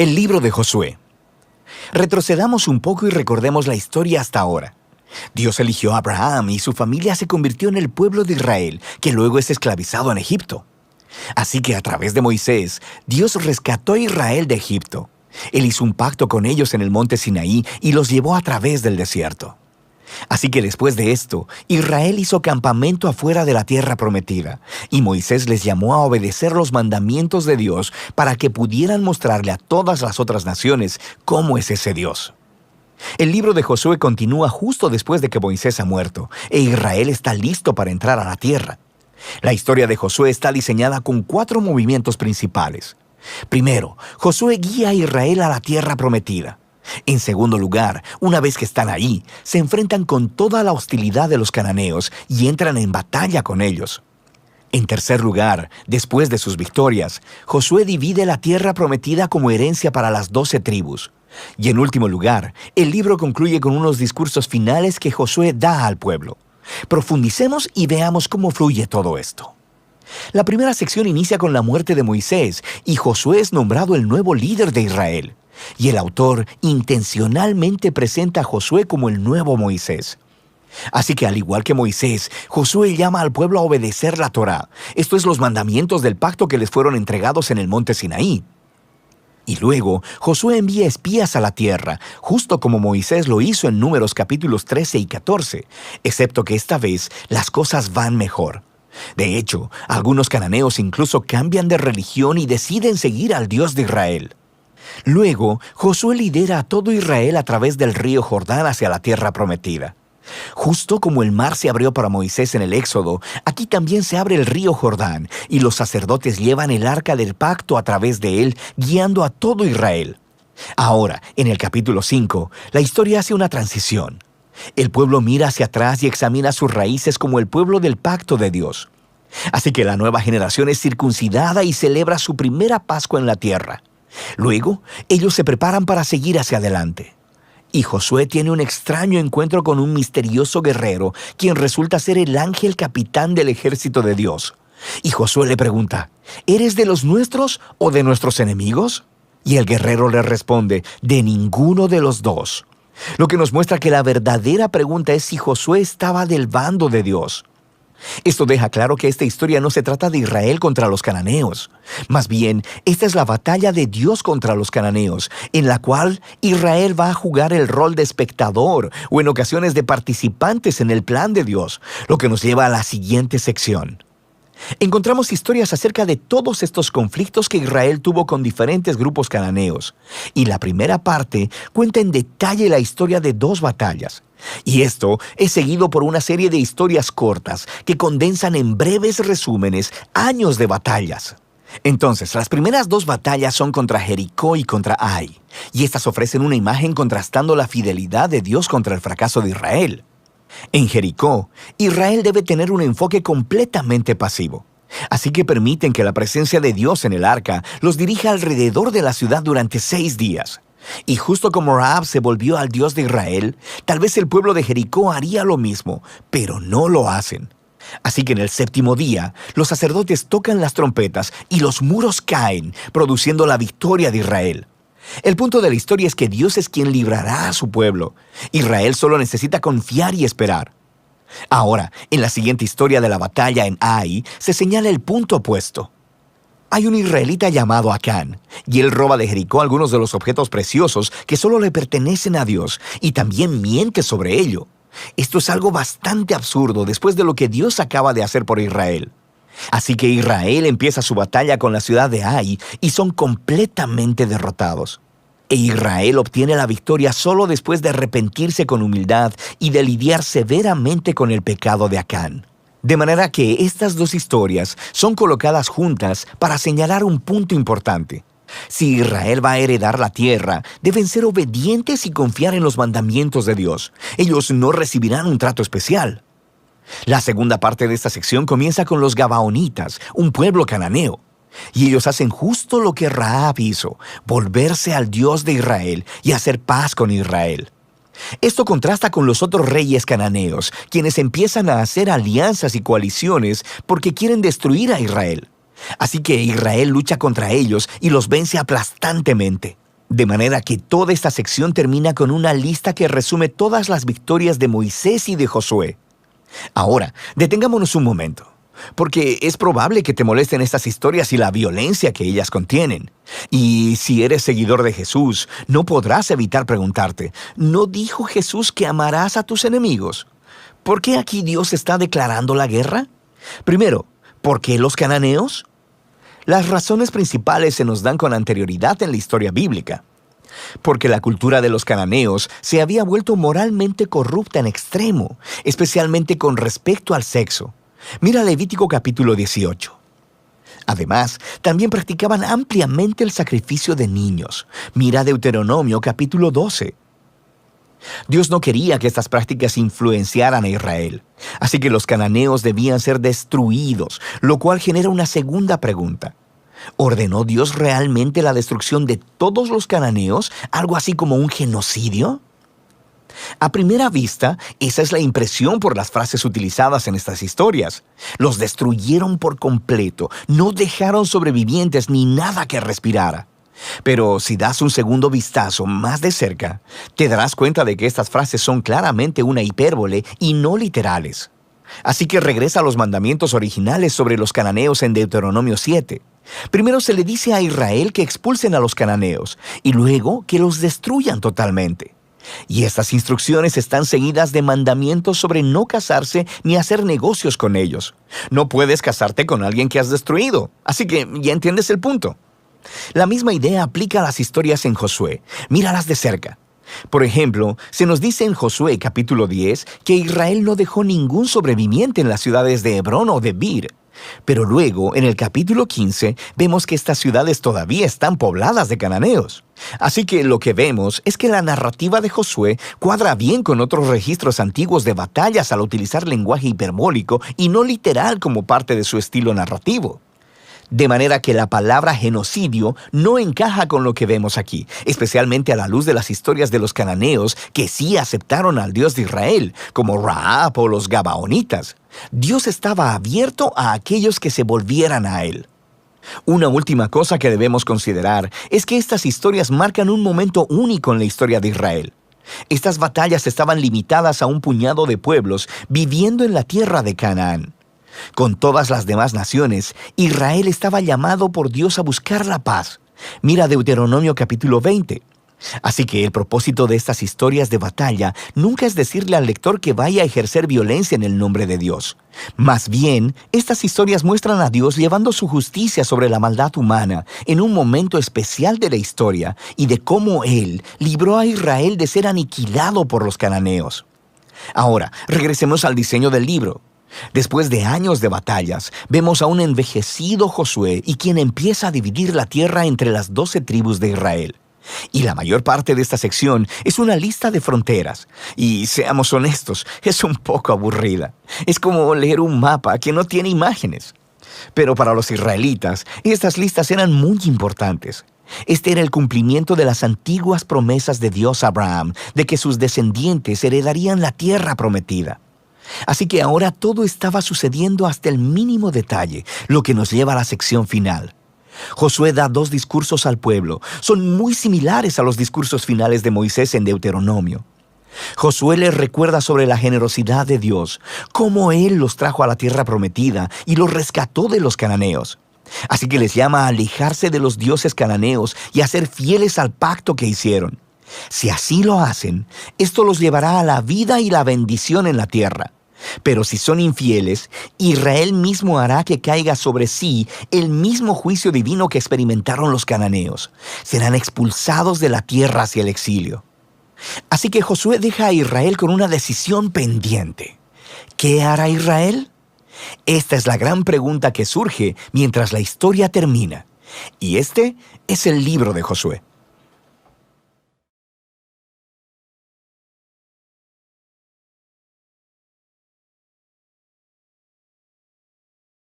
El libro de Josué. Retrocedamos un poco y recordemos la historia hasta ahora. Dios eligió a Abraham y su familia se convirtió en el pueblo de Israel, que luego es esclavizado en Egipto. Así que a través de Moisés, Dios rescató a Israel de Egipto. Él hizo un pacto con ellos en el monte Sinaí y los llevó a través del desierto. Así que después de esto, Israel hizo campamento afuera de la tierra prometida, y Moisés les llamó a obedecer los mandamientos de Dios para que pudieran mostrarle a todas las otras naciones cómo es ese Dios. El libro de Josué continúa justo después de que Moisés ha muerto, e Israel está listo para entrar a la tierra. La historia de Josué está diseñada con 4 movimientos principales. Primero, Josué guía a Israel a la tierra prometida. En segundo lugar, una vez que están ahí, se enfrentan con toda la hostilidad de los cananeos y entran en batalla con ellos. En tercer lugar, después de sus victorias, Josué divide la tierra prometida como herencia para las 12 tribus. Y en último lugar, el libro concluye con unos discursos finales que Josué da al pueblo. Profundicemos y veamos cómo fluye todo esto. La primera sección inicia con la muerte de Moisés y Josué es nombrado el nuevo líder de Israel. Y el autor intencionalmente presenta a Josué como el nuevo Moisés. Así que al igual que Moisés, Josué llama al pueblo a obedecer la Torá, esto es los mandamientos del pacto que les fueron entregados en el monte Sinaí. Y luego, Josué envía espías a la tierra, justo como Moisés lo hizo en Números capítulos 13 y 14, excepto que esta vez las cosas van mejor. De hecho, algunos cananeos incluso cambian de religión y deciden seguir al Dios de Israel. Luego, Josué lidera a todo Israel a través del río Jordán hacia la tierra prometida. Justo como el mar se abrió para Moisés en el Éxodo, aquí también se abre el río Jordán, y los sacerdotes llevan el arca del pacto a través de él, guiando a todo Israel. Ahora, en el capítulo 5, la historia hace una transición. El pueblo mira hacia atrás y examina sus raíces como el pueblo del pacto de Dios. Así que la nueva generación es circuncidada y celebra su primera Pascua en la tierra. Luego, ellos se preparan para seguir hacia adelante. Y Josué tiene un extraño encuentro con un misterioso guerrero, quien resulta ser el ángel capitán del ejército de Dios. Y Josué le pregunta, ¿eres de los nuestros o de nuestros enemigos? Y el guerrero le responde, de ninguno de los dos. Lo que nos muestra que la verdadera pregunta es si Josué estaba del bando de Dios. Esto deja claro que esta historia no se trata de Israel contra los cananeos. Más bien, esta es la batalla de Dios contra los cananeos, en la cual Israel va a jugar el rol de espectador o en ocasiones de participantes en el plan de Dios, lo que nos lleva a la siguiente sección. Encontramos historias acerca de todos estos conflictos que Israel tuvo con diferentes grupos cananeos, y la primera parte cuenta en detalle la historia de 2 batallas. Y esto es seguido por una serie de historias cortas que condensan en breves resúmenes años de batallas. Entonces, las primeras 2 batallas son contra Jericó y contra Ai, y estas ofrecen una imagen contrastando la fidelidad de Dios contra el fracaso de Israel. En Jericó, Israel debe tener un enfoque completamente pasivo. Así que permiten que la presencia de Dios en el arca los dirija alrededor de la ciudad durante 6 días. Y justo como Rahab se volvió al Dios de Israel, tal vez el pueblo de Jericó haría lo mismo, pero no lo hacen. Así que en el 7º día, los sacerdotes tocan las trompetas y los muros caen, produciendo la victoria de Israel. El punto de la historia es que Dios es quien librará a su pueblo. Israel solo necesita confiar y esperar. Ahora, en la siguiente historia de la batalla en Ai, se señala el punto opuesto. Hay un israelita llamado Acán, y él roba de Jericó algunos de los objetos preciosos que solo le pertenecen a Dios, y también miente sobre ello. Esto es algo bastante absurdo después de lo que Dios acaba de hacer por Israel. Así que Israel empieza su batalla con la ciudad de Ai y son completamente derrotados. E Israel obtiene la victoria solo después de arrepentirse con humildad y de lidiar severamente con el pecado de Acán. De manera que estas 2 historias son colocadas juntas para señalar un punto importante. Si Israel va a heredar la tierra, deben ser obedientes y confiar en los mandamientos de Dios. Ellos no recibirán un trato especial. La segunda parte de esta sección comienza con los Gabaonitas, un pueblo cananeo. Y ellos hacen justo lo que Rahab hizo, volverse al Dios de Israel y hacer paz con Israel. Esto contrasta con los otros reyes cananeos, quienes empiezan a hacer alianzas y coaliciones porque quieren destruir a Israel. Así que Israel lucha contra ellos y los vence aplastantemente. De manera que toda esta sección termina con una lista que resume todas las victorias de Moisés y de Josué. Ahora, detengámonos un momento, porque es probable que te molesten estas historias y la violencia que ellas contienen. Y si eres seguidor de Jesús, no podrás evitar preguntarte, ¿no dijo Jesús que amarás a tus enemigos? ¿Por qué aquí Dios está declarando la guerra? Primero, ¿por qué los cananeos? Las razones principales se nos dan con anterioridad en la historia bíblica. Porque la cultura de los cananeos se había vuelto moralmente corrupta en extremo, especialmente con respecto al sexo. Mira Levítico capítulo 18. Además, también practicaban ampliamente el sacrificio de niños. Mira Deuteronomio capítulo 12. Dios no quería que estas prácticas influenciaran a Israel, así que los cananeos debían ser destruidos, lo cual genera una segunda pregunta. ¿Ordenó Dios realmente la destrucción de todos los cananeos, algo así como un genocidio? A primera vista, esa es la impresión por las frases utilizadas en estas historias. Los destruyeron por completo, no dejaron sobrevivientes ni nada que respirara. Pero si das un segundo vistazo más de cerca, te darás cuenta de que estas frases son claramente una hipérbole y no literales. Así que regresa a los mandamientos originales sobre los cananeos en Deuteronomio 7. Primero se le dice a Israel que expulsen a los cananeos y luego que los destruyan totalmente. Y estas instrucciones están seguidas de mandamientos sobre no casarse ni hacer negocios con ellos. No puedes casarte con alguien que has destruido, así que ya entiendes el punto. La misma idea aplica a las historias en Josué. Míralas de cerca. Por ejemplo, se nos dice en Josué capítulo 10 que Israel no dejó ningún sobreviviente en las ciudades de Hebrón o de Bir. Pero luego, en el capítulo 15, vemos que estas ciudades todavía están pobladas de cananeos. Así que lo que vemos es que la narrativa de Josué cuadra bien con otros registros antiguos de batallas al utilizar lenguaje hiperbólico y no literal como parte de su estilo narrativo. De manera que la palabra genocidio no encaja con lo que vemos aquí, especialmente a la luz de las historias de los cananeos que sí aceptaron al Dios de Israel, como Rahab o los Gabaonitas. Dios estaba abierto a aquellos que se volvieran a Él. Una última cosa que debemos considerar es que estas historias marcan un momento único en la historia de Israel. Estas batallas estaban limitadas a un puñado de pueblos viviendo en la tierra de Canaán. Con todas las demás naciones, Israel estaba llamado por Dios a buscar la paz. Mira Deuteronomio capítulo 20. Así que el propósito de estas historias de batalla nunca es decirle al lector que vaya a ejercer violencia en el nombre de Dios. Más bien, estas historias muestran a Dios llevando su justicia sobre la maldad humana en un momento especial de la historia y de cómo Él libró a Israel de ser aniquilado por los cananeos. Ahora, regresemos al diseño del libro. Después de años de batallas, vemos a un envejecido Josué y quien empieza a dividir la tierra entre las 12 tribus de Israel. Y la mayor parte de esta sección es una lista de fronteras. Y seamos honestos, es un poco aburrida. Es como leer un mapa que no tiene imágenes. Pero para los israelitas, estas listas eran muy importantes. Este era el cumplimiento de las antiguas promesas de Dios a Abraham, de que sus descendientes heredarían la tierra prometida. Así que ahora todo estaba sucediendo hasta el mínimo detalle, lo que nos lleva a la sección final. Josué da 2 discursos al pueblo. Son muy similares a los discursos finales de Moisés en Deuteronomio. Josué les recuerda sobre la generosidad de Dios, cómo Él los trajo a la tierra prometida y los rescató de los cananeos. Así que les llama a alejarse de los dioses cananeos y a ser fieles al pacto que hicieron. Si así lo hacen, esto los llevará a la vida y la bendición en la tierra. Pero si son infieles, Israel mismo hará que caiga sobre sí el mismo juicio divino que experimentaron los cananeos. Serán expulsados de la tierra hacia el exilio. Así que Josué deja a Israel con una decisión pendiente. ¿Qué hará Israel? Esta es la gran pregunta que surge mientras la historia termina. Y este es el libro de Josué.